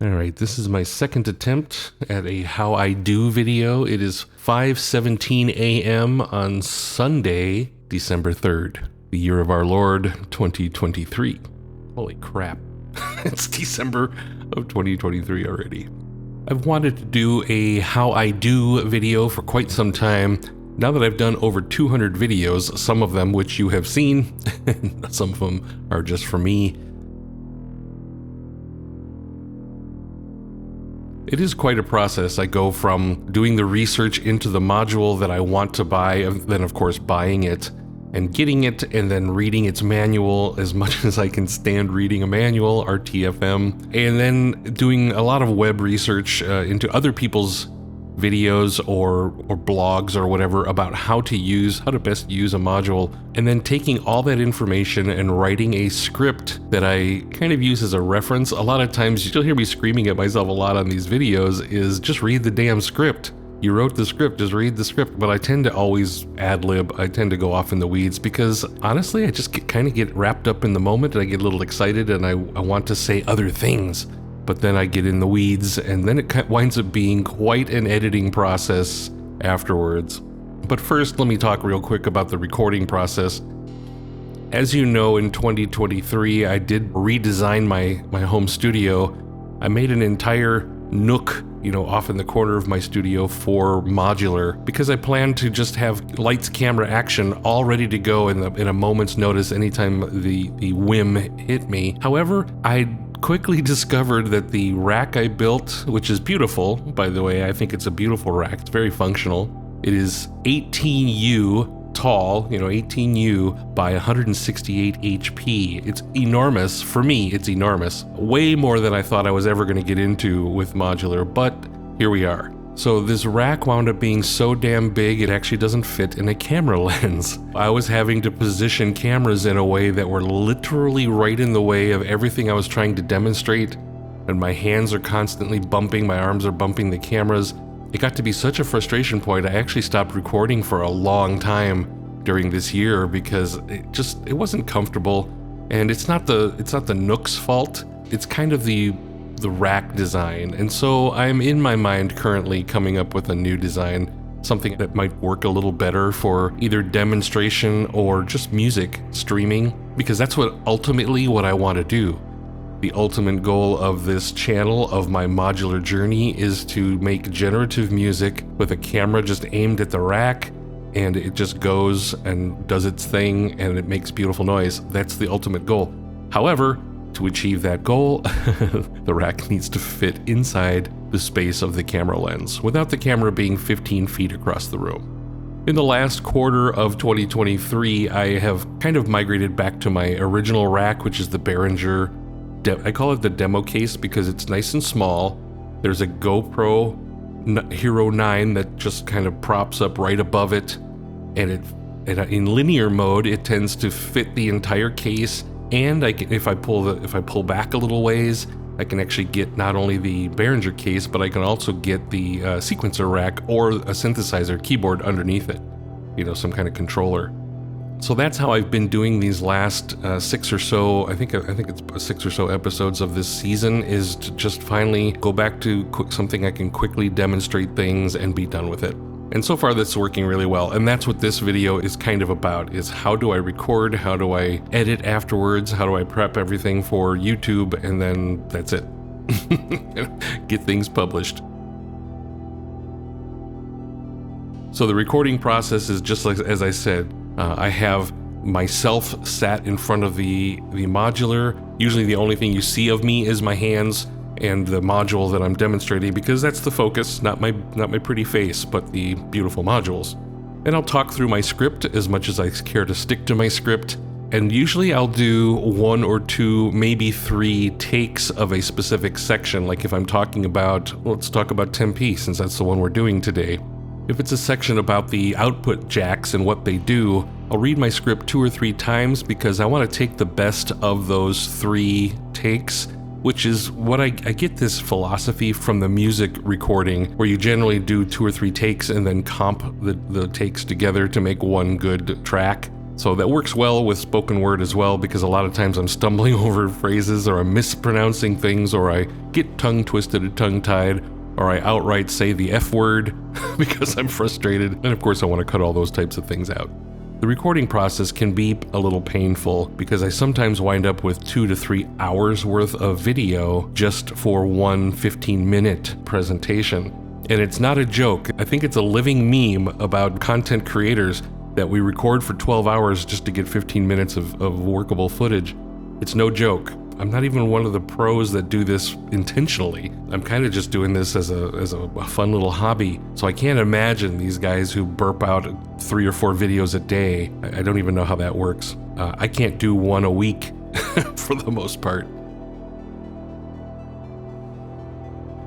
All right, this is my second attempt at a how I do video. It is 5:17 a.m. on Sunday, December 3rd, the year of our Lord 2023. Holy crap. It's December of 2023 already. I've wanted to do a how I do video for quite some time. Now that I've done over 200 videos, some of them which you have seen, some of them are just for me. It is quite a process. I go from doing the research into the module that I want to buy, and then of course buying it and getting it, and then reading its manual as much as I can stand reading a manual, RTFM, and then doing a lot of web research into other people's videos or blogs or whatever about how to best use a module, and then taking all that information and writing a script that I kind of use as a reference. A lot of times you'll hear me screaming at myself a lot on these videos is just read the damn script. You wrote the script, just read the script. But I tend to always ad-lib. I tend to go off in the weeds because honestly I just kind of get wrapped up in the moment and I get a little excited and I want to say other things. But then I get in the weeds, and then it winds up being quite an editing process afterwards. But first, let me talk real quick about the recording process. As you know, in 2023, I did redesign my home studio. I made an entire nook, off in the corner of my studio for modular, because I planned to just have lights, camera, action all ready to go in a moment's notice anytime the whim hit me. However, I quickly discovered that the rack I built, which is beautiful, by the way, I think it's a beautiful rack, it's very functional. It is 18U tall, 18U by 168 HP. It's enormous. For me, it's enormous. Way more than I thought I was ever going to get into with modular, but here we are. So this rack wound up being so damn big, it actually doesn't fit in a camera lens. I was having to position cameras in a way that were literally right in the way of everything I was trying to demonstrate, and my hands are constantly bumping, my arms are bumping the cameras. It got to be such a frustration point, I actually stopped recording for a long time during this year because it wasn't comfortable, and it's not the Nook's fault. It's kind of the rack design. And so I'm in my mind currently coming up with a new design, something that might work a little better for either demonstration or just music streaming, because that's ultimately what I want to do. The ultimate goal of this channel, of my modular journey, is to make generative music with a camera just aimed at the rack, and it just goes and does its thing and it makes beautiful noise. That's the ultimate goal. However, to achieve that goal, the rack needs to fit inside the space of the camera lens, without the camera being 15 feet across the room. In the last quarter of 2023, I have kind of migrated back to my original rack, which is the Behringer. I call it the demo case because it's nice and small. There's a GoPro Hero 9 that just kind of props up right above it, and in linear mode, it tends to fit the entire case. And if I pull back a little ways, I can actually get not only the Behringer case, but I can also get the sequencer rack or a synthesizer keyboard underneath it, some kind of controller. So that's how I've been doing these last 6 or so. I think it's 6 or so episodes of this season, is to just finally go back to something I can quickly demonstrate things and be done with it. And so far that's working really well, and that's what this video is kind of about, is how do I record, how do I edit afterwards, how do I prep everything for YouTube, and then that's it. Get things published. So the recording process is just like as I said. I have myself sat in front of the modular. Usually the only thing you see of me is my hands and the module that I'm demonstrating, because that's the focus, not my pretty face, but the beautiful modules. And I'll talk through my script as much as I care to stick to my script, and usually I'll do 1 or 2, maybe 3 takes of a specific section. Like if I'm talking about, let's talk about Tempe, since that's the one we're doing today. If it's a section about the output jacks and what they do, I'll read my script 2 or 3 times because I want to take the best of those 3 takes, which is what I get this philosophy from the music recording, where you generally do 2 or 3 takes and then comp the takes together to make one good track. So that works well with spoken word as well, because a lot of times I'm stumbling over phrases, or I'm mispronouncing things, or I get tongue twisted and tongue tied, or I outright say the F word because I'm frustrated. And of course I want to cut all those types of things out. The recording process can be a little painful because I sometimes wind up with 2 to 3 hours worth of video just for one 15-minute presentation. And it's not a joke. I think it's a living meme about content creators that we record for 12 hours just to get 15 minutes of workable footage. It's no joke. I'm not even one of the pros that do this intentionally. I'm kind of just doing this as a fun little hobby. So I can't imagine these guys who burp out 3 or 4 videos a day. I don't even know how that works. I can't do one a week for the most part.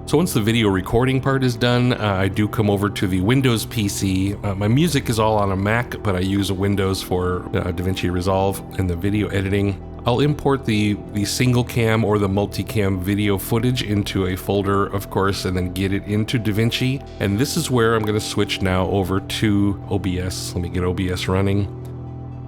So once the video recording part is done, I do come over to the Windows PC. My music is all on a Mac, but I use Windows for DaVinci Resolve and the video editing. I'll import the single cam or the multicam video footage into a folder, of course, and then get it into DaVinci. And this is where I'm going to switch now over to OBS. Let me get OBS running.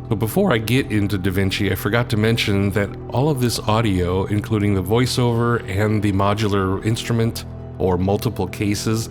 But before I get into DaVinci, I forgot to mention that all of this audio, including the voiceover and the modular instrument or multiple cases,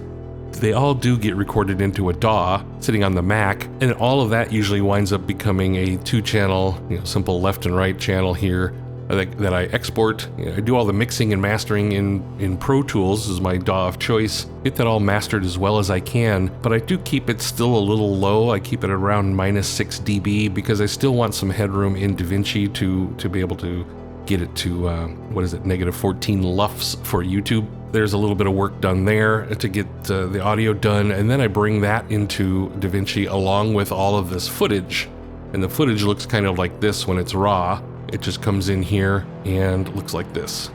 they all do get recorded into a DAW sitting on the Mac, and all of that usually winds up becoming a 2-channel, simple left and right channel here that I export. I do all the mixing and mastering in Pro Tools is my DAW of choice. Get that all mastered as well as I can, but I do keep it still a little low. I keep it around -6 dB because I still want some headroom in DaVinci to be able to get it to, -14 LUFS for YouTube. There's a little bit of work done there to get the audio done, and then I bring that into DaVinci along with all of this footage. And the footage looks kind of like this when it's raw. It just comes in here and looks like this.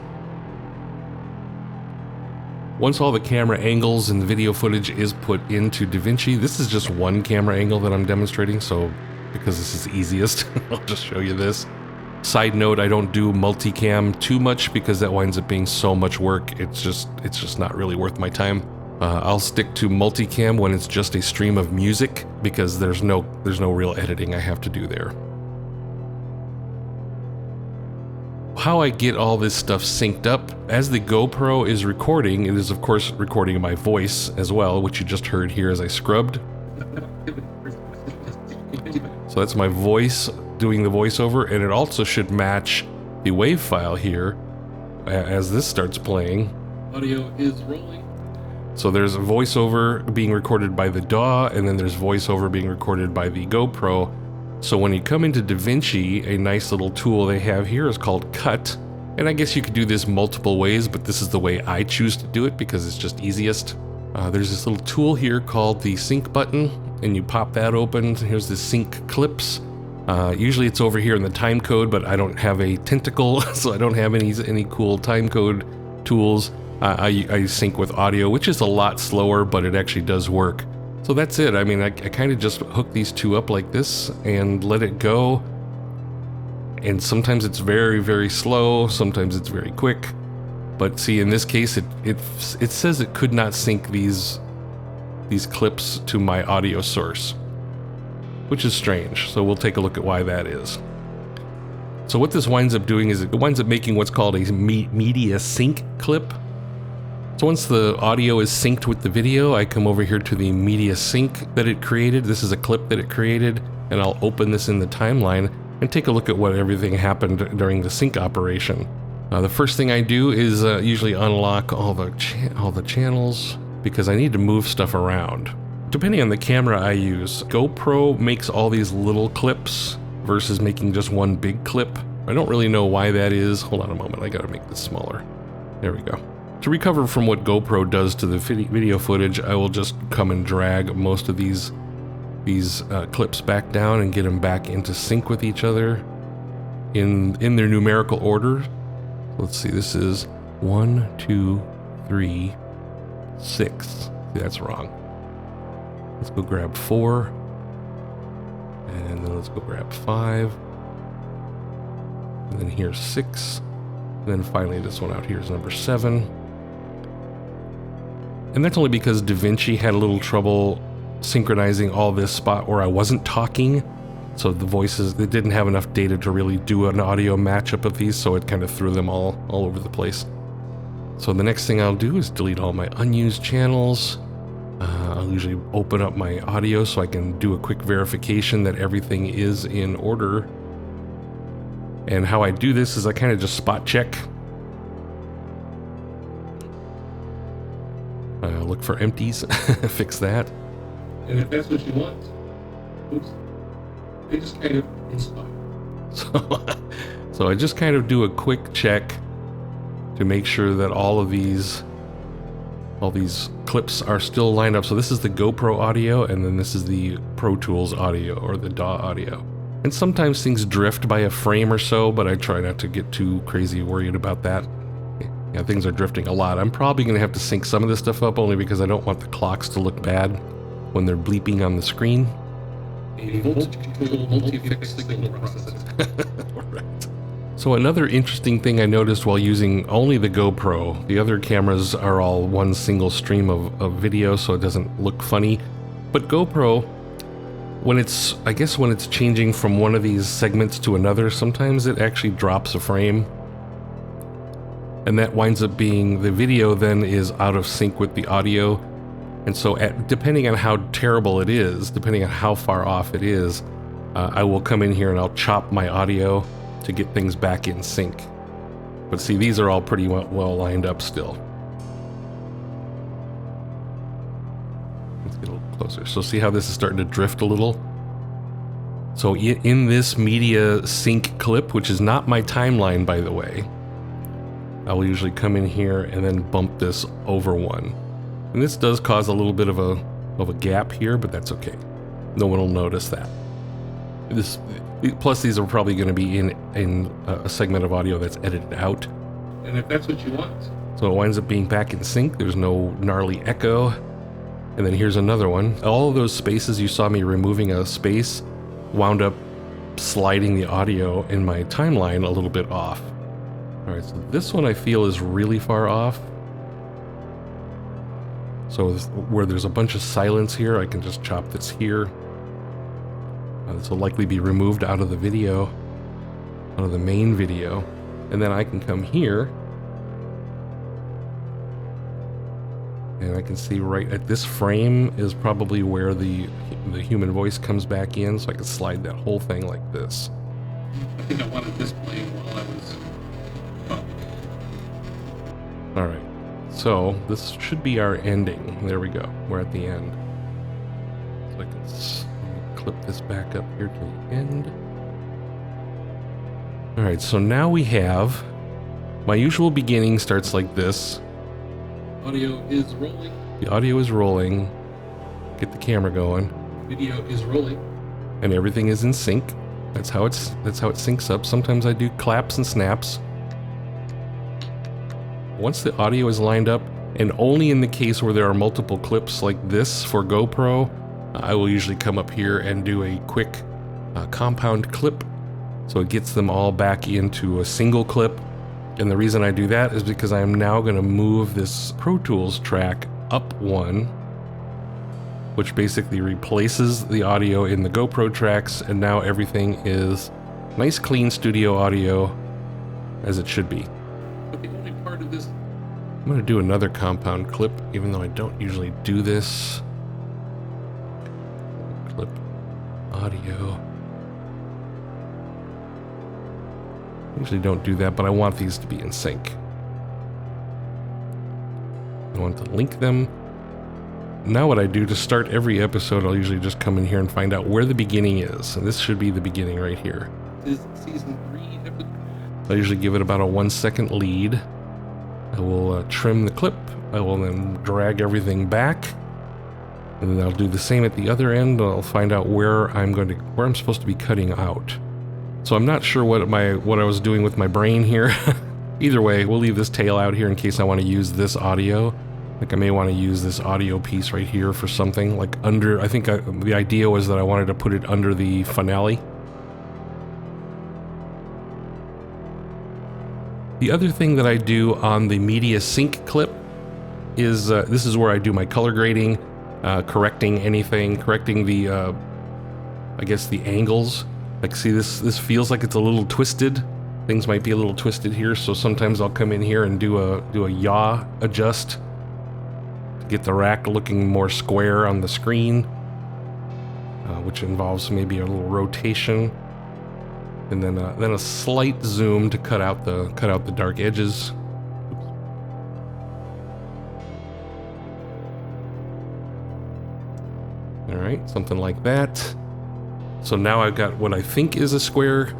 Once all the camera angles and the video footage is put into DaVinci, this is just one camera angle that I'm demonstrating, so because this is the easiest, I'll just show you this. Side note, I don't do multicam too much because that winds up being so much work. It's just not really worth my time. I'll stick to multicam when it's just a stream of music because there's no real editing I have to do there. How I get all this stuff synced up, as the GoPro is recording, it is of course recording my voice as well, which you just heard here as I scrubbed. So that's my voice doing the voiceover, and it also should match the WAV file here as this starts playing. Audio is rolling. So there's a voiceover being recorded by the DAW, and then there's voiceover being recorded by the GoPro. So when you come into DaVinci, a nice little tool they have here is called Cut. And I guess you could do this multiple ways, but this is the way I choose to do it because it's just easiest. There's this little tool here called the sync button, and you pop that open. Here's the sync clips. Usually it's over here in the time code, but I don't have a tentacle, so I don't have any cool time code tools. I sync with audio, which is a lot slower, but it actually does work. So that's it. I mean, I kind of just hook these two up like this and let it go. And sometimes it's very, very slow. Sometimes it's very quick. But see, in this case, it says it could not sync these clips to my audio source, which is strange. So we'll take a look at why that is. So what this winds up doing is it winds up making what's called a media sync clip. So once the audio is synced with the video, I come over here to the media sync that it created. This is a clip that it created, and I'll open this in the timeline and take a look at what everything happened during the sync operation. The first thing I do is usually unlock all the channels because I need to move stuff around. Depending on the camera I use, GoPro makes all these little clips versus making just one big clip. I don't really know why that is. Hold on a moment, I gotta make this smaller. There we go. To recover from what GoPro does to the video footage, I will just come and drag most of these clips back down and get them back into sync with each other in their numerical order. Let's see, this is 1, 2, 3, 6. See, that's wrong. Let's go grab 4. And then let's go grab 5. And then here's 6. And then finally this one out here is number 7. And that's only because DaVinci had a little trouble synchronizing all this spot where I wasn't talking So the voices, it didn't have enough data to really do an audio matchup of these, so it kind of threw them all over the place. So the next thing I'll do is delete all my unused channels. I'll usually open up my audio so I can do a quick verification that everything is in order. And how I do this is I kind of just spot check. Look for empties, fix that. And if that's what you want, oops, they just kind of inspire. So I just kind of do a quick check to make sure that all these clips are still lined up. So this is the GoPro audio, and then this is the Pro Tools audio, or the DAW audio. And sometimes things drift by a frame or so, but I try not to get too crazy worried about that. Yeah, things are drifting a lot. I'm probably going to have to sync some of this stuff up only because I don't want the clocks to look bad when they're bleeping on the screen. A voltage-controlled multi-fix signal processor. Right. So another interesting thing I noticed while using only the GoPro, the other cameras are all one single stream of video, so it doesn't look funny. But GoPro, when it's changing from one of these segments to another, sometimes it actually drops a frame. And that winds up being, the video then is out of sync with the audio. And so depending on how terrible it is, depending on how far off it is, I will come in here and I'll chop my audio to get things back in sync. But see, these are all pretty well lined up still. Let's get a little closer. So see how this is starting to drift a little? So in this media sync clip, which is not my timeline, by the way, I will usually come in here and then bump this over one. And this does cause a little bit of a gap here, but that's okay. No one will notice that. Plus these are probably going to be in a segment of audio that's edited out. And if that's what you want. So it winds up being back in sync. There's no gnarly echo. And then here's another one. All of those spaces you saw me removing a space wound up sliding the audio in my timeline a little bit off. All right, so this one I feel is really far off. So where there's a bunch of silence here, I can just chop this here. This will likely be removed out of the video, out of the main video. And then I can come here and I can see right at this frame is probably where the human voice comes back in, so I can slide that whole thing like this. I think I wanted this playing while I was talking. All right, so this should be our ending. There we go. We're at the end. So I can clip this back up here to the end. All right, so now we have my usual beginning starts like this. Audio is rolling. The audio is rolling. Get the camera going. Video is rolling. And everything is in sync. That's how it syncs up. Sometimes I do claps and snaps. Once the audio is lined up, and only in the case where there are multiple clips like this for GoPro, I will usually come up here and do a quick compound clip. So it gets them all back into a single clip. And the reason I do that is because I'm now going to move this Pro Tools track up one, which basically replaces the audio in the GoPro tracks, and now everything is nice clean studio audio as it should be. But the only part of this, I'm going to do another compound clip, even though I don't usually do this. Clip audio. Usually don't do that, but I want these to be in sync. I want to link them. Now what I do to start every episode, I'll usually just come in here and find out where the beginning is. And this should be the beginning right here. This is season 3 episode. I usually give it about a 1-second lead. I will trim the clip. I will then drag everything back. And then I'll do the same at the other end. I'll find out where I'm supposed to be cutting out. So I'm not sure what I was doing with my brain here. Either way, we'll leave this tail out here in case I want to use this audio. Like I may want to use this audio piece right here for something like under, the idea was that I wanted to put it under the finale. The other thing that I do on the media sync clip is, this is where I do my color grading, correcting anything, correcting the I guess, the angles. Like, see, this feels like it's a little twisted. Things might be a little twisted here, so sometimes I'll come in here and do a yaw adjust to get the rack looking more square on the screen, which involves maybe a little rotation, and then a slight zoom to cut out the dark edges. All right, something like that. So now I've got what I think is a square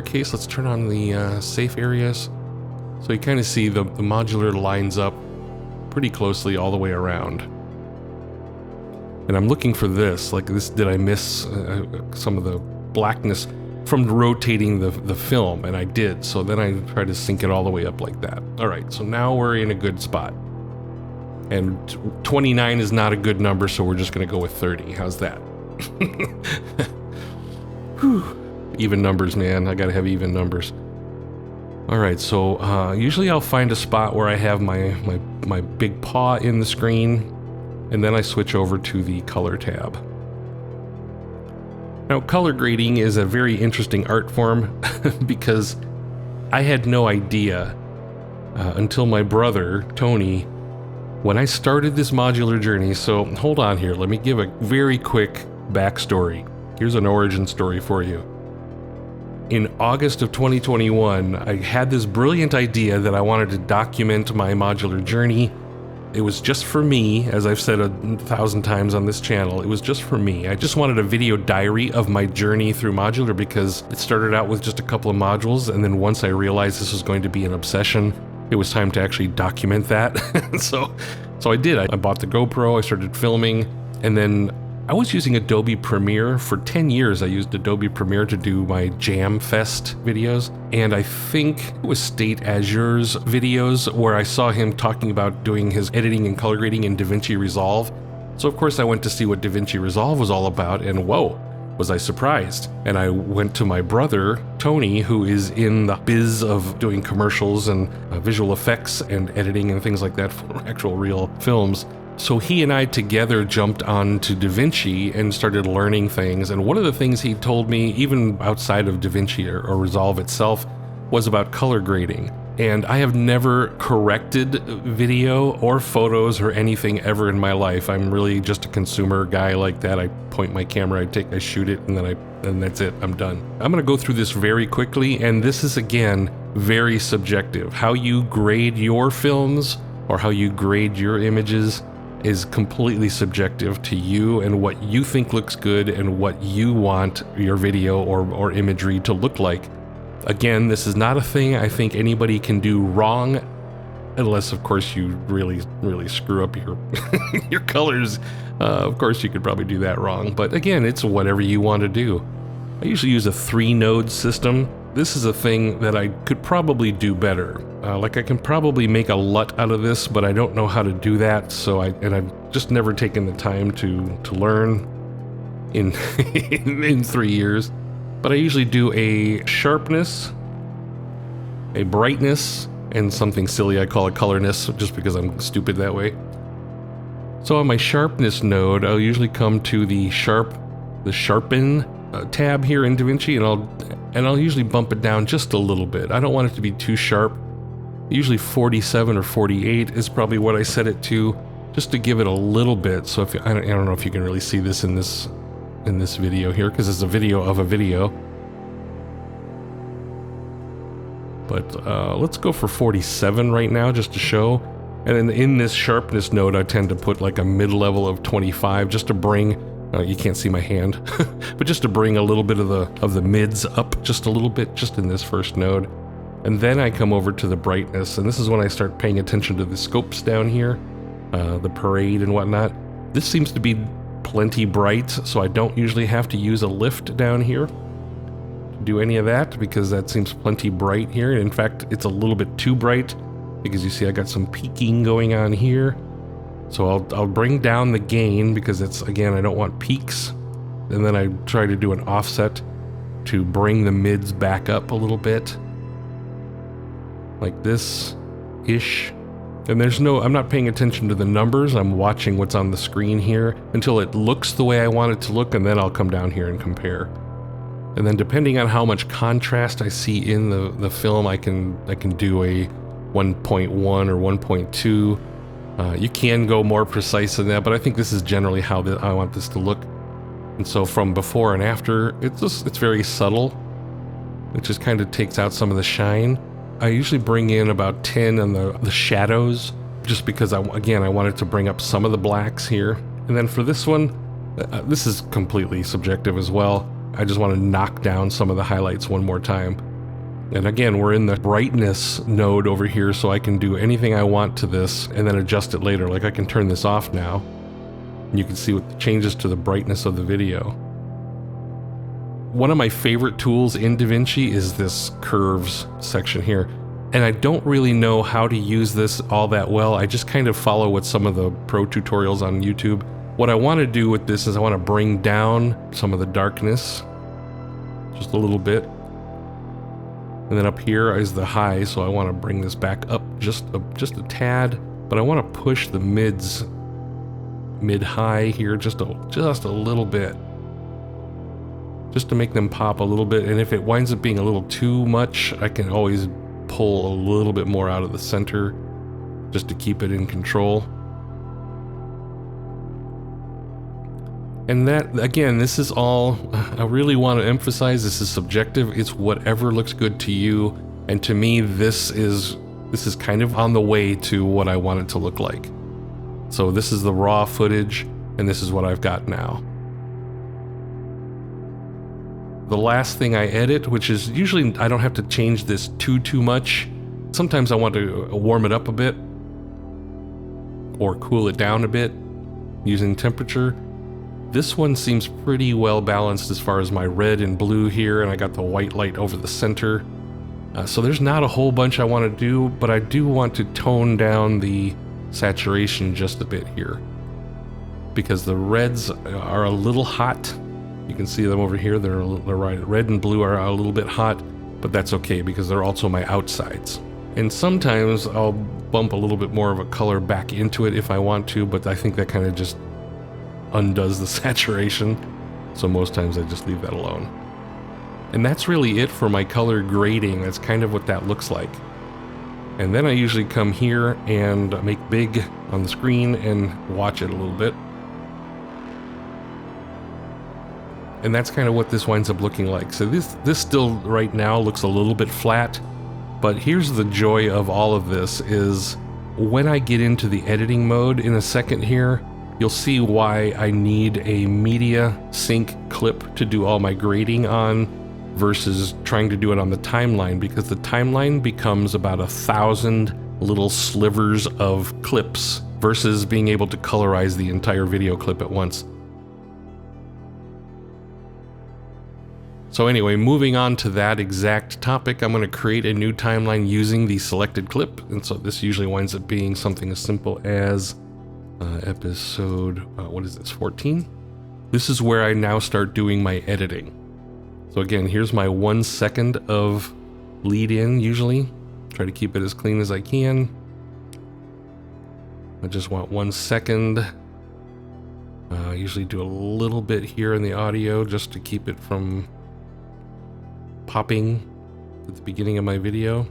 case. Let's turn on the safe areas. So you kind of see the modular lines up pretty closely all the way around. And I'm looking for this, like this, did I miss some of the blackness from rotating the film? And I did, so then I try to sync it all the way up like that. All right, so now we're in a good spot. And 29 is not a good number, so we're just gonna go with 30. How's that? Whew. Even numbers, man. I gotta have even numbers. All right, so usually I'll find a spot where I have my big paw in the screen, and then I switch over to the color tab. Now, color grading is a very interesting art form because I had no idea until my brother, Tony, when I started this modular journey. So hold on here, let me give a very quick backstory. Here's an origin story for you. In August of 2021, I had this brilliant idea that I wanted to document my modular journey. It was just for me, as I've said 1,000 times on this channel, it was just for me. I just wanted a video diary of my journey through modular because it started out with just a couple of modules, and then once I realized this was going to be an obsession, it was time to actually document that. so I did. I bought the GoPro, I started filming, and then I was using Adobe Premiere. For 10 years, I used Adobe Premiere to do my Jam Fest videos. And I think it was State Azure's videos where I saw him talking about doing his editing and color grading in DaVinci Resolve. So of course I went to see what DaVinci Resolve was all about, and whoa, was I surprised. And I went to my brother, Tony, who is in the biz of doing commercials and visual effects and editing and things like that for actual real films. So he and I together jumped onto DaVinci and started learning things. And one of the things he told me, even outside of DaVinci or Resolve itself, was about color grading. And I have never corrected video or photos or anything ever in my life. I'm really just a consumer guy like that. I point my camera, I shoot it, and then that's it, I'm done. I'm gonna go through this very quickly, and this is, again, very subjective. How you grade your films or how you grade your images is completely subjective to you and what you think looks good and what you want your video or imagery to look like. Again, this is not a thing I think anybody can do wrong, unless of course you really screw up your your colors. Of course you could probably do that wrong, but again, it's whatever you want to do. I usually use a 3-node system. This is a thing that I could probably do better. Like I can probably make a LUT out of this, but I don't know how to do that. So I've just never taken the time to learn in in 3 years. But I usually do a sharpness, a brightness, and something silly I call a colorness, just because I'm stupid that way. So on my sharpness node, I'll usually come to the sharpen tab here in DaVinci, and I'll usually bump it down just a little bit. I don't want it to be too sharp. Usually 47 or 48 is probably what I set it to, just to give it a little bit. So if I don't know if you can really see this in this video here, because it's a video of a video. But let's go for 47 right now, just to show. And then in this sharpness node, I tend to put like a mid-level of 25, just to bring. You can't see my hand, but just to bring a little bit of the mids up just a little bit, just in this first node. And then I come over to the brightness, and this is when I start paying attention to the scopes down here, the parade and whatnot. This seems to be plenty bright, so I don't usually have to use a lift down here to do any of that, because that seems plenty bright here. In fact, it's a little bit too bright, because you see I got some peaking going on here. So I'll bring down the gain, because it's, again, I don't want peaks. And then I try to do an offset to bring the mids back up a little bit. Like this-ish. And I'm not paying attention to the numbers. I'm watching what's on the screen here until it looks the way I want it to look, and then I'll come down here and compare. And then depending on how much contrast I see in the film, I can do a 1.1 or 1.2. You can go more precise than that, but I think this is generally how I want this to look. And so from before and after, it's very subtle. It just kind of takes out some of the shine. I usually bring in about 10 on the shadows, just because I wanted to bring up some of the blacks here. And then for this one, this is completely subjective as well. I just want to knock down some of the highlights one more time. And again, we're in the brightness node over here, so I can do anything I want to this and then adjust it later. Like I can turn this off now, and you can see what the changes to the brightness of the video. One of my favorite tools in DaVinci is this curves section here. And I don't really know how to use this all that well. I just kind of follow with some of the pro tutorials on YouTube. What I want to do with this is I want to bring down some of the darkness just a little bit. And then up here is the high, so I want to bring this back up just a tad. But I want to push the mid-high here just a little bit, just to make them pop a little bit. And if it winds up being a little too much, I can always pull a little bit more out of the center just to keep it in control. And that, again, this is all, I really want to emphasize, this is subjective. It's whatever looks good to you. And to me, this is kind of on the way to what I want it to look like. So this is the raw footage, and this is what I've got now. The last thing I edit, which is usually I don't have to change this too much. Sometimes I want to warm it up a bit or cool it down a bit using temperature. This one seems pretty well balanced as far as my red and blue here, and I got the white light over the center. So there's not a whole bunch I want to do, but I do want to tone down the saturation just a bit here, because the reds are a little hot. You can see them over here. They're right. Red and blue are a little bit hot, but that's okay because they're also my outsides. And sometimes I'll bump a little bit more of a color back into it if I want to, but I think that kind of just undoes the saturation. So most times I just leave that alone. And that's really it for my color grading. That's kind of what that looks like. And then I usually come here and make big on the screen and watch it a little bit. And that's kind of what this winds up looking like. So this still right now looks a little bit flat, but here's the joy of all of this is when I get into the editing mode in a second here, you'll see why I need a media sync clip to do all my grading on versus trying to do it on the timeline, because the timeline becomes about 1,000 little slivers of clips versus being able to colorize the entire video clip at once. So anyway, moving on to that exact topic, I'm going to create a new timeline using the selected clip. And so this usually winds up being something as simple as episode, what is this, 14? This is where I now start doing my editing. So again, here's my 1 second of lead in usually. Try to keep it as clean as I can. I just want 1 second. I usually do a little bit here in the audio just to keep it from popping at the beginning of my video.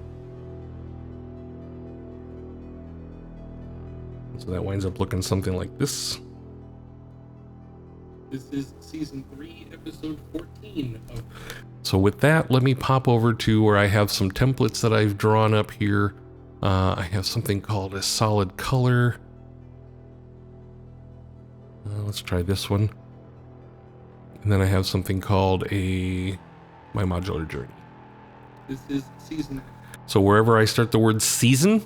So that winds up looking something like this. This is season 3, episode 14 of... So with that, let me pop over to where I have some templates that I've drawn up here. I have something called a solid color. Let's try this one. And then I have something called my modular journey. This is season. So wherever I start the word season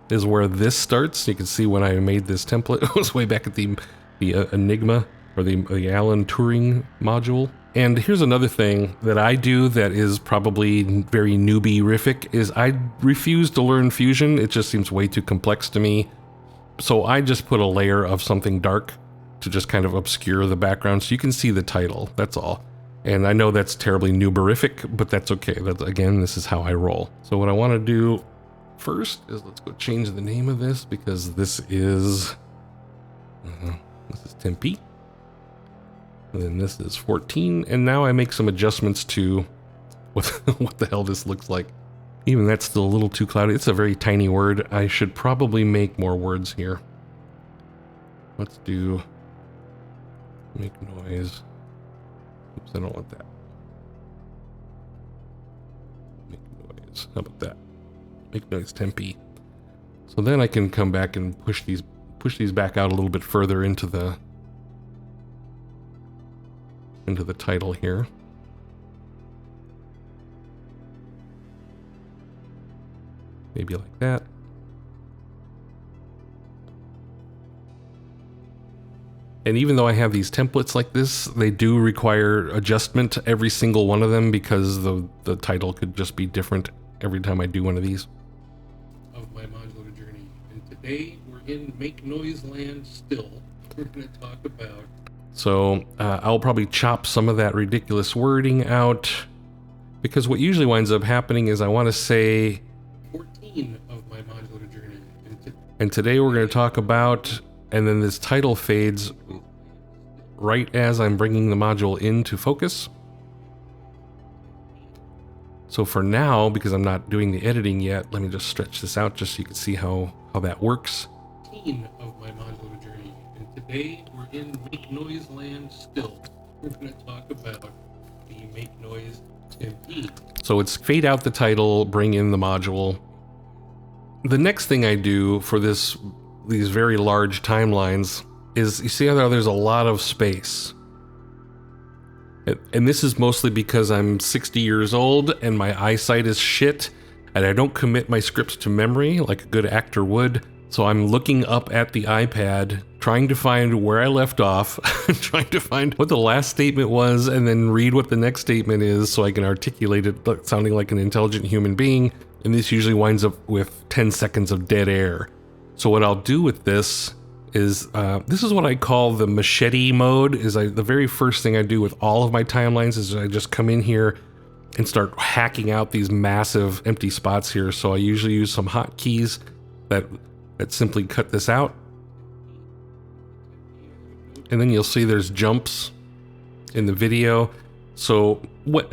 is where this starts. You can see when I made this template, it was way back at the Enigma or the Alan Turing module. And here's another thing that I do that is probably very newbie-rific is I refuse to learn Fusion. It just seems way too complex to me. So I just put a layer of something dark to just kind of obscure the background so you can see the title, that's all. And I know that's terribly nooberific, but that's okay. Again, this is how I roll. So what I want to do first is let's go change the name of this, because this is Tempe. And then this is 14. And now I make some adjustments to what the hell this looks like. Even that's still a little too cloudy. It's a very tiny word. I should probably make more words here. Let's do make noise. Oops, I don't want that. Make noise. How about that? Make noise Tempe. So then I can come back and push these back out a little bit further into the title here. Maybe like that. And even though I have these templates like this, they do require adjustment, every single one of them, because the title could just be different every time I do one of these. Of my modular journey. And today we're in Make Noise Land still. We're going to talk about... So I'll probably chop some of that ridiculous wording out, because what usually winds up happening is I want to say 14 of my modular journey. And today we're going to talk about... And then this title fades right as I'm bringing the module into focus. So for now, because I'm not doing the editing yet, let me just stretch this out just so you can see how that works. Of my modular journey, and today we're in Make Noise Land still. We're going to talk about the Make Noise MP. So it's fade out the title, bring in the module. The next thing I do for these very large timelines is, you see how there's a lot of space. And this is mostly because I'm 60 years old and my eyesight is shit, and I don't commit my scripts to memory like a good actor would. So I'm looking up at the iPad, trying to find where I left off, trying to find what the last statement was, and then read what the next statement is so I can articulate it sounding like an intelligent human being. And this usually winds up with 10 seconds of dead air. So what I'll do with this is, this is what I call the Machete mode. The very first thing I do with all of my timelines is I just come in here and start hacking out these massive empty spots here. So I usually use some hotkeys that simply cut this out. And then you'll see there's jumps in the video. So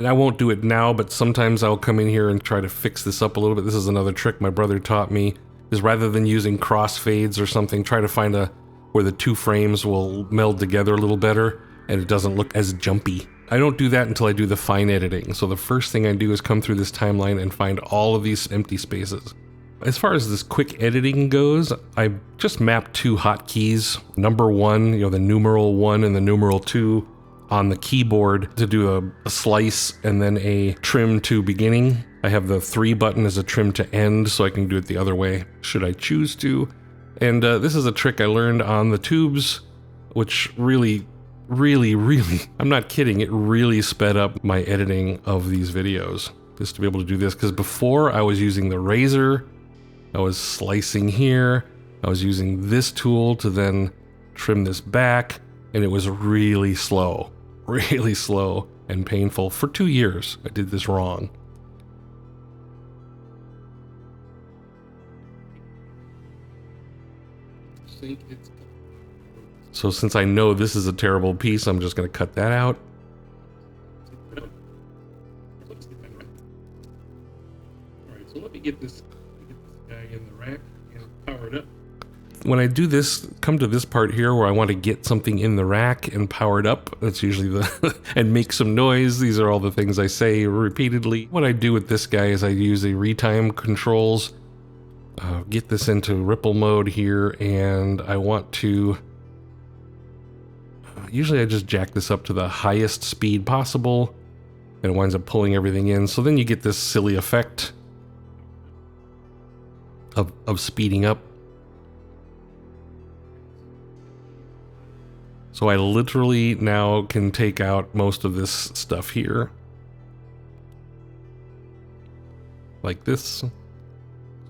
I won't do it now, but sometimes I'll come in here and try to fix this up a little bit. This is another trick my brother taught me, is rather than using crossfades or something, try to find where the two frames will meld together a little better and it doesn't look as jumpy. I don't do that until I do the fine editing. So the first thing I do is come through this timeline and find all of these empty spaces. As far as this quick editing goes, I just mapped two hotkeys. Number 1, the numeral 1 and the numeral 2 on the keyboard to do a slice and then a trim to beginning. I have the 3 button as a trim to end, so I can do it the other way, should I choose to. And this is a trick I learned on the tubes, which really, I'm not kidding, it really sped up my editing of these videos, just to be able to do this. Because before I was using the razor, I was slicing here, I was using this tool to then trim this back, and it was really slow and painful. For 2 years, I did this wrong. So since I know this is a terrible piece, I'm just going to cut that out. Alright, so let me get this guy in the rack and power it up. When I do this, come to this part here where I want to get something in the rack and power it up. That's usually and make some noise. These are all the things I say repeatedly. What I do with this guy is I use the retime controls. Get this into ripple mode here, and I want to... usually I just jack this up to the highest speed possible, and it winds up pulling everything in. So then you get this silly effect of speeding up. So I literally now can take out most of this stuff here. Like this.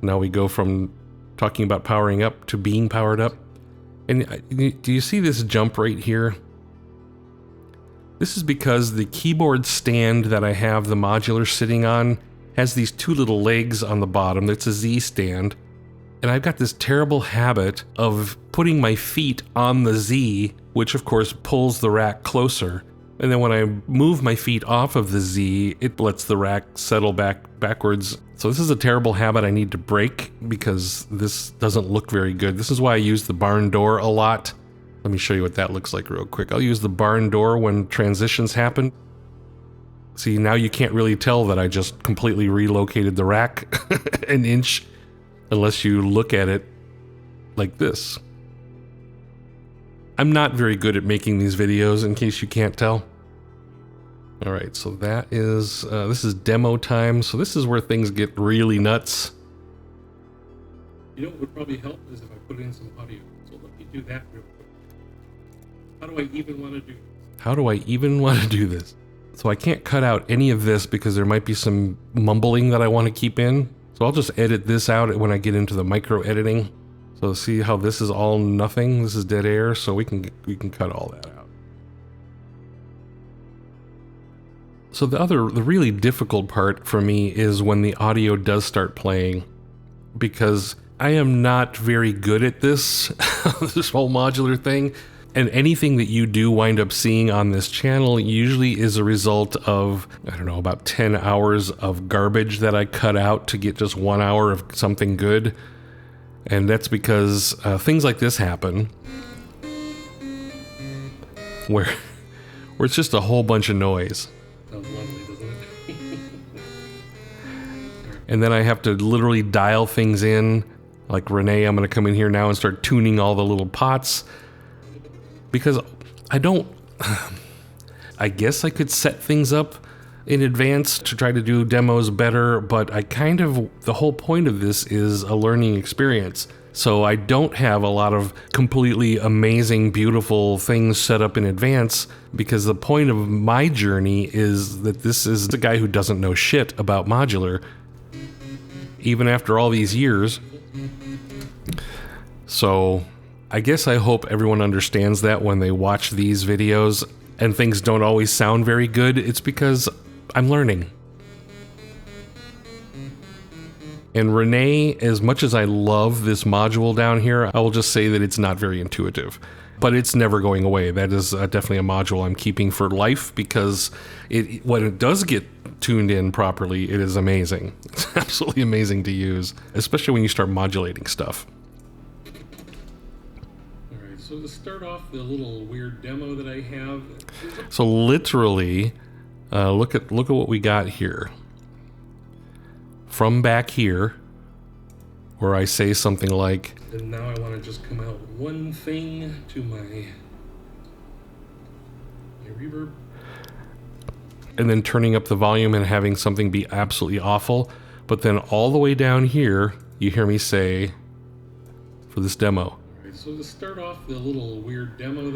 Now we go from talking about powering up to being powered up. And do you see this jump right here? This is because the keyboard stand that I have the modular sitting on has these two little legs on the bottom. That's a Z stand. And I've got this terrible habit of putting my feet on the Z, which of course pulls the rack closer. And then when I move my feet off of the Z, it lets the rack settle backwards. So this is a terrible habit I need to break because this doesn't look very good. This is why I use the barn door a lot. Let me show you what that looks like real quick. I'll use the barn door when transitions happen. See, now you can't really tell that I just completely relocated the rack an inch unless you look at it like this. I'm not very good at making these videos, in case you can't tell. All right, so that is, this is demo time. So this is where things get really nuts. You know what would probably help is if I put in some audio. So let me do that real quick. How do I even want to do this? How do I even want to do this? So I can't cut out any of this because there might be some mumbling that I want to keep in. So I'll just edit this out when I get into the micro editing. So see how this is all nothing? This is dead air, so we can cut all that out. So the really difficult part for me is when the audio does start playing, because I am not very good at this, this whole modular thing. And anything that you do wind up seeing on this channel usually is a result of, I don't know, about 10 hours of garbage that I cut out to get just 1 hour of something good. And that's because things like this happen, where it's just a whole bunch of noise. Sounds lovely, doesn't it? And then I have to literally dial things in. Like Renee, I'm going to come in here now and start tuning all the little pots. Because I don't, I guess I could set things up in advance to try to do demos better, but the whole point of this is a learning experience. So I don't have a lot of completely amazing, beautiful things set up in advance, because the point of my journey is that this is the guy who doesn't know shit about modular, even after all these years. So I guess I hope everyone understands that when they watch these videos and things don't always sound very good. It's because I'm learning. And Renee, as much as I love this module down here, I will just say that it's not very intuitive. But it's never going away. That is definitely a module I'm keeping for life, because when it does get tuned in properly, it is amazing. It's absolutely amazing to use, especially when you start modulating stuff. So to start off the little weird demo that I have. So literally, look at what we got here. From back here, where I say something like, and now I want to just come out one thing to my reverb. And then turning up the volume and having something be absolutely awful. But then all the way down here, you hear me say, for this demo. So to start off the little weird demo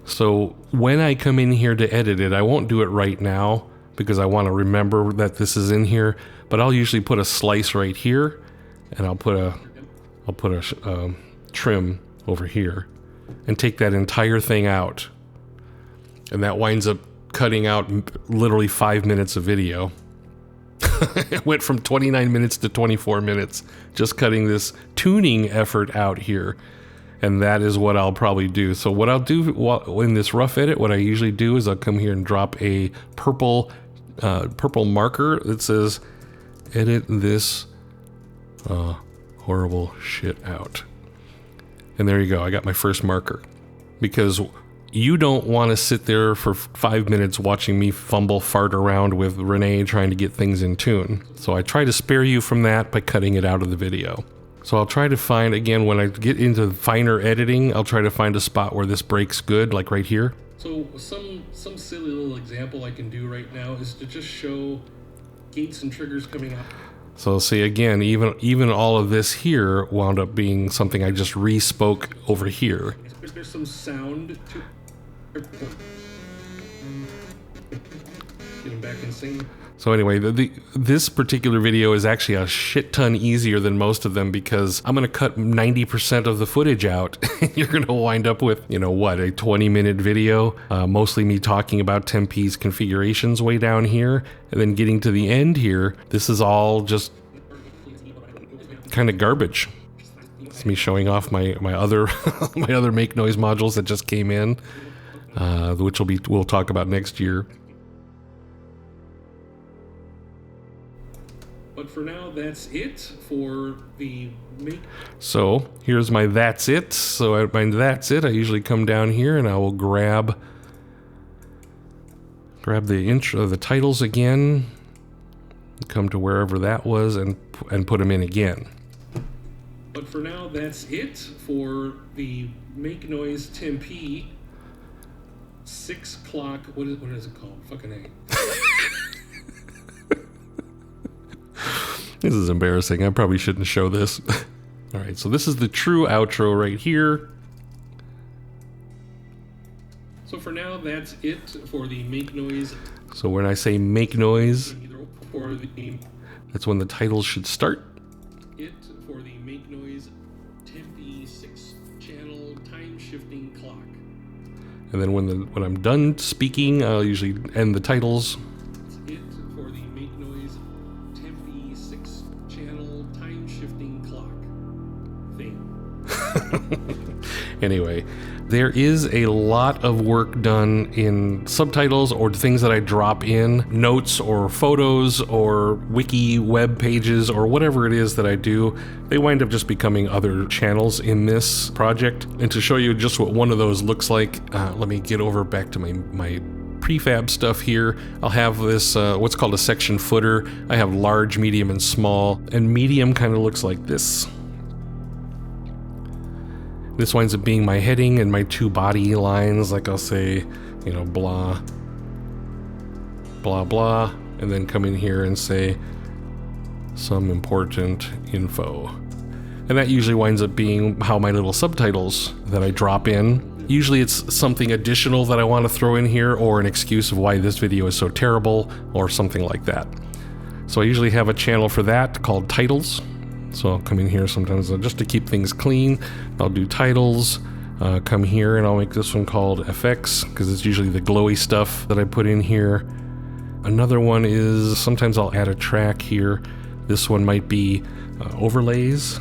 So when I come in here to edit it, I won't do it right now because I want to remember that this is in here, but I'll usually put a slice right here, and I'll put a trim over here and take that entire thing out. And that winds up cutting out literally 5 minutes of video. It went from 29 minutes to 24 minutes, just cutting this tuning effort out here. And that is what I'll probably do. So what I'll do in this rough edit, what I usually do is I'll come here and drop a purple marker that says, edit this horrible shit out. And there you go, I got my first marker. Because you don't want to sit there for 5 minutes watching me fart around with Renee trying to get things in tune. So I try to spare you from that by cutting it out of the video. So I'll try to find, again, when I get into finer editing, I'll try to find a spot where this breaks good, like right here. So some silly little example I can do right now is to just show gates and triggers coming up. So see, again, even all of this here wound up being something I just re-spoke over here. There's some sound to... Get him back in sync. So anyway, this particular video is actually a shit ton easier than most of them because I'm going to cut 90% of the footage out. You're going to wind up with, you know what, a 20-minute video, mostly me talking about Tempe's configurations way down here, and then getting to the end here, this is all just kind of garbage. It's me showing off my other my other make noise modules that just came in, which we'll talk about next year. But for now, that's it for the make. So here's my that's it. So my that's it. I usually come down here and I will grab the intro, the titles again. Come to wherever that was and put them in again. But for now, that's it for the Make Noise Tempe 6 o'clock. What is it called? Fucking A. This is embarrassing. I probably shouldn't show this. All right, so this is the true outro right here. So for now, that's it for the Make Noise. So when I say Make Noise, that's when the titles should start. It for the Make Noise Tempe 6-channel time-shifting clock. And then when I'm done speaking, I'll usually end the titles. It for the Make Noise Tempe 6-channel time-shifting clock thing. Anyway, there is a lot of work done in subtitles or things that I drop in, notes or photos or wiki web pages or whatever it is that I do. They wind up just becoming other channels in this project. And to show you just what one of those looks like, let me get over back to my prefab stuff here. I'll have this, what's called a section footer. I have large, medium, and small. And medium kind of looks like this. This winds up being my heading and my 2 body lines, like I'll say, you know, blah, blah, blah, and then come in here and say some important info. And that usually winds up being how my little subtitles that I drop in. Usually it's something additional that I want to throw in here or an excuse of why this video is so terrible or something like that. So I usually have a channel for that called Titles. So I'll come in here sometimes just to keep things clean. I'll do titles, come here and I'll make this one called FX because it's usually the glowy stuff that I put in here. Another one is sometimes I'll add a track here. This one might be overlays.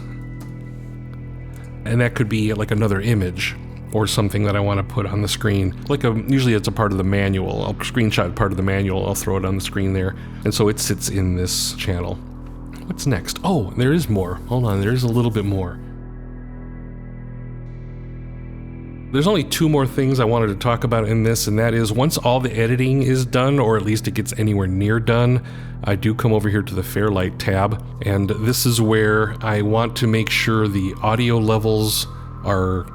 And that could be like another image or something that I want to put on the screen. Usually it's a part of the manual. I'll screenshot part of the manual, I'll throw it on the screen there. And so it sits in this channel. What's next? Oh, there is more. Hold on, there is a little bit more. There's only 2 more things I wanted to talk about in this, and that is once all the editing is done, or at least it gets anywhere near done, I do come over here to the Fairlight tab, and this is where I want to make sure the audio levels are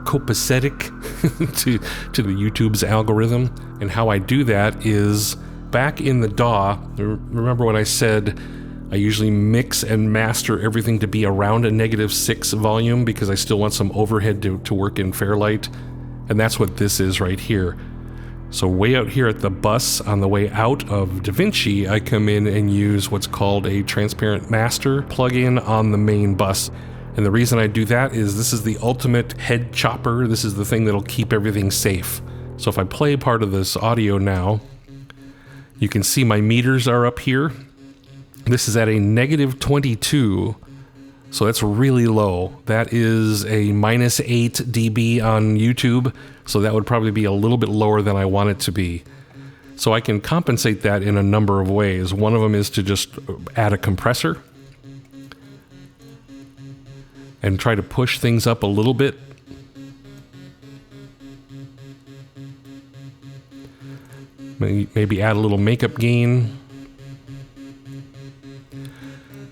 copacetic to the YouTube's algorithm. And how I do that is back in the DAW, remember when I said I usually mix and master everything to be around a -6 volume because I still want some overhead to work in Fairlight. And that's what this is right here. So way out here at the bus on the way out of DaVinci, I come in and use what's called a transparent master plugin on the main bus. And the reason I do that is this is the ultimate head chopper. This is the thing that'll keep everything safe. So if I play part of this audio now, you can see my meters are up here. This is at a -22, so that's really low. That is a -8 dB on YouTube, so that would probably be a little bit lower than I want it to be. So I can compensate that in a number of ways. One of them is to just add a compressor and try to push things up a little bit. Maybe add a little makeup gain.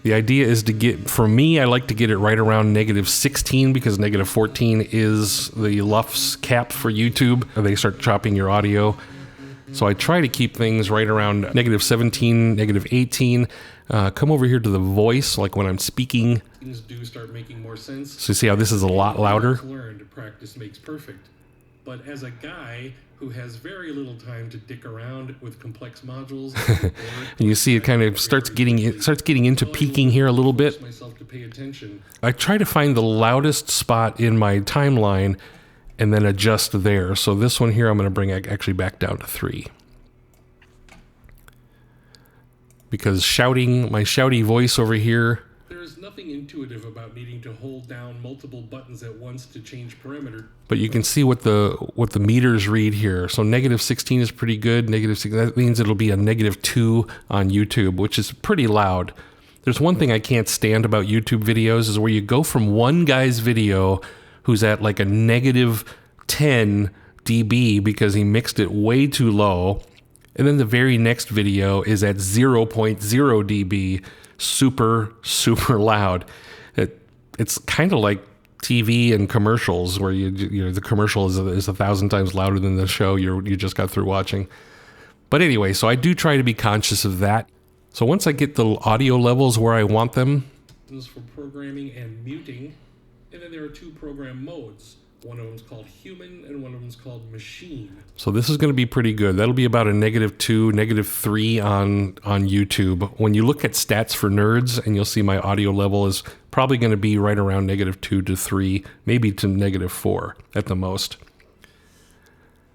The idea is to get, for me, I like to get it right around -16 because -14 is the LUFS cap for YouTube. They start chopping your audio. So I try to keep things right around -17, -18. Come over here to the voice, like when I'm speaking. Things do start making more sense. So you see how this is a lot louder? Learned, practice makes perfect. But as a guy who has very little time to dick around with complex modules, and you see it kind of starts getting into peaking here a little bit. Myself to pay attention. I try to find the loudest spot in my timeline and then adjust there. So this one here, I'm going to bring actually back down to 3. Because my shouty voice over here. There is nothing intuitive about needing to hold down multiple buttons at once to change parameter. But you can see what the meters read here. So -16 is pretty good. -6, that means it'll be a -2 on YouTube, which is pretty loud. There's one thing I can't stand about YouTube videos is where you go from one guy's video who's at like a -10 dB because he mixed it way too low. And then the very next video is at 0.0 dB, super, super loud. It's kind of like TV and commercials where you know the commercial is 1,000 times louder than the show you just got through watching. But anyway, so I do try to be conscious of that. So once I get the audio levels where I want them. This is for programming and muting. And then there are 2 program modes. One of them is called human and one of them is called machine. So this is going to be pretty good. That'll be about a -2, -3 on YouTube. When you look at stats for nerds, and you'll see my audio level is probably going to be right around -2 to 3, maybe to -4 at the most.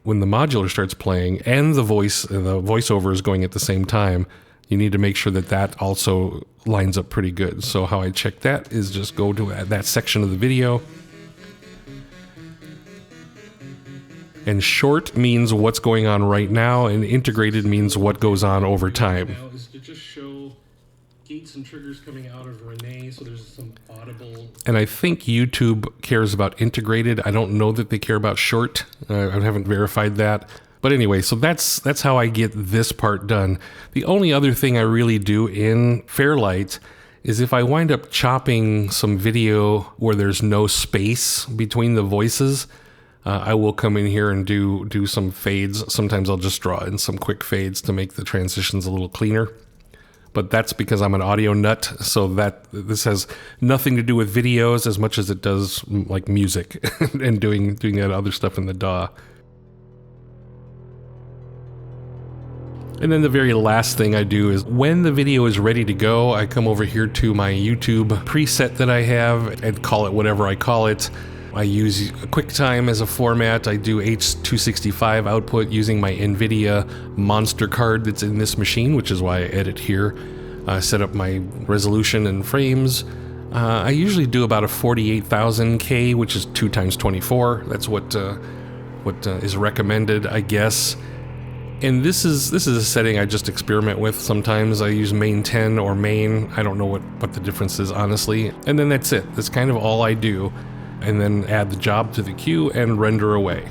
When the modular starts playing and the voiceover is going at the same time, you need to make sure that also lines up pretty good. So how I check that is just go to that section of the video. And short means what's going on right now, and integrated means what goes on over time. Now is to just show gates and triggers coming out of Renee, so there's some audible. And I think YouTube cares about integrated. I don't know that they care about short. I haven't verified that. But anyway, so that's how I get this part done. The only other thing I really do in Fairlight is if I wind up chopping some video where there's no space between the voices, I will come in here and do some fades. Sometimes I'll just draw in some quick fades to make the transitions a little cleaner. But that's because I'm an audio nut, so that this has nothing to do with videos as much as it does like music and doing that other stuff in the DAW. And then the very last thing I do is when the video is ready to go, I come over here to my YouTube preset that I have and call it whatever I call it. I use QuickTime as a format. I do H.265 output using my NVIDIA monster card that's in this machine, which is why I edit here. Set up my resolution and frames. I usually do about a 48,000K, which is 2 times 24. That's what is recommended, I guess. And this is a setting I just experiment with. Sometimes I use main 10 or main. I don't know what the difference is, honestly. And then that's it. That's kind of all I do. And then add the job to the queue and render away.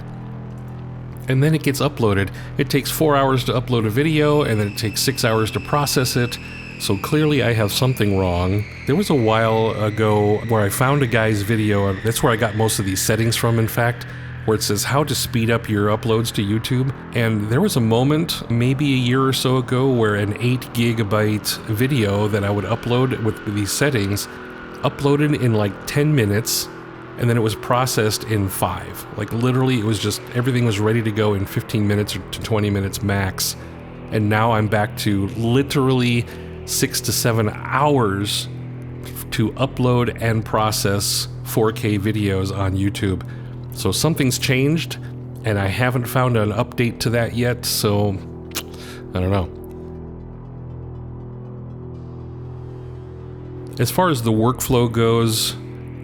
And then it gets uploaded. It takes 4 hours to upload a video, and then it takes 6 hours to process it. So clearly I have something wrong. There was a while ago where I found a guy's video. That's where I got most of these settings from, in fact, where it says how to speed up your uploads to YouTube. And there was a moment, maybe a year or so ago, where an 8 gigabyte video that I would upload with these settings uploaded in like 10 minutes. And then it was processed in 5. Like literally, it was just, everything was ready to go in 15 minutes or to 20 minutes max. And now I'm back to literally 6 to 7 hours to upload and process 4K videos on YouTube. So something's changed, and I haven't found an update to that yet, so I don't know. As far as the workflow goes,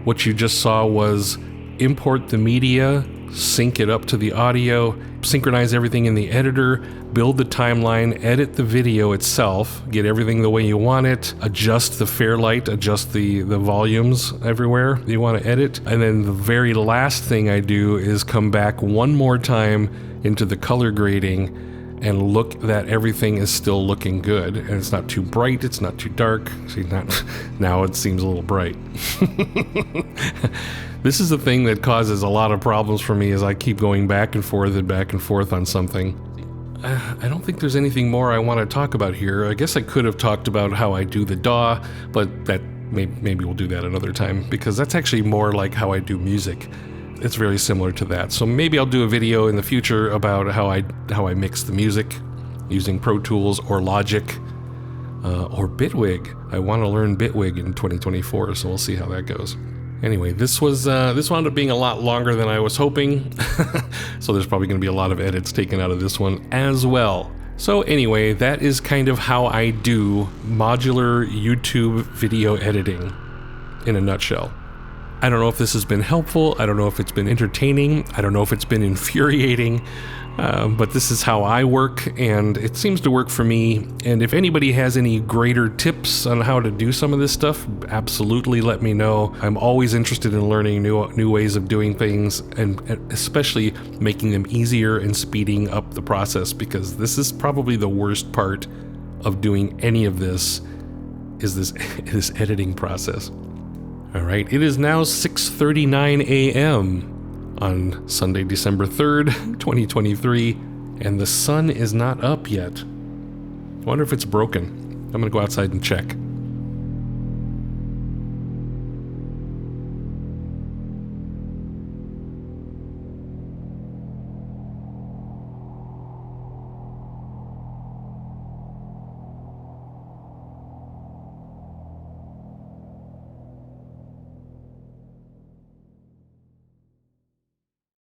what you just saw was import the media, sync it up to the audio, synchronize everything in the editor, build the timeline, edit the video itself, get everything the way you want it, adjust the Fairlight, adjust the volumes everywhere you want to edit. And then the very last thing I do is come back one more time into the color grading and look that everything is still looking good. And it's not too bright, it's not too dark. See, now it seems a little bright. This is the thing that causes a lot of problems for me, as I keep going back and forth on something. I don't think there's anything more I want to talk about here. I guess I could have talked about how I do the DAW, but that maybe we'll do that another time, because that's actually more like how I do music. it's very similar to that. So maybe I'll do a video in the future about how I mix the music using Pro Tools or Logic or Bitwig. I want to learn Bitwig in 2024, so we'll see how that goes. Anyway, this wound up being a lot longer than I was hoping, so there's probably going to be a lot of edits taken out of this one as well. So anyway, that is kind of how I do modular YouTube video editing in a nutshell. I don't know if this has been helpful. I don't know if it's been entertaining. I don't know if it's been infuriating. But this is how I work, and it seems to work for me. And if anybody has any greater tips on how to do some of this stuff, absolutely let me know. I'm always interested in learning new ways of doing things, and especially making them easier and speeding up the process, because this is probably the worst part of doing any of this, is this editing process. All right, it is now 6:39 a.m. on Sunday, December 3rd, 2023, and the sun is not up yet. I wonder if it's broken. I'm gonna go outside and check.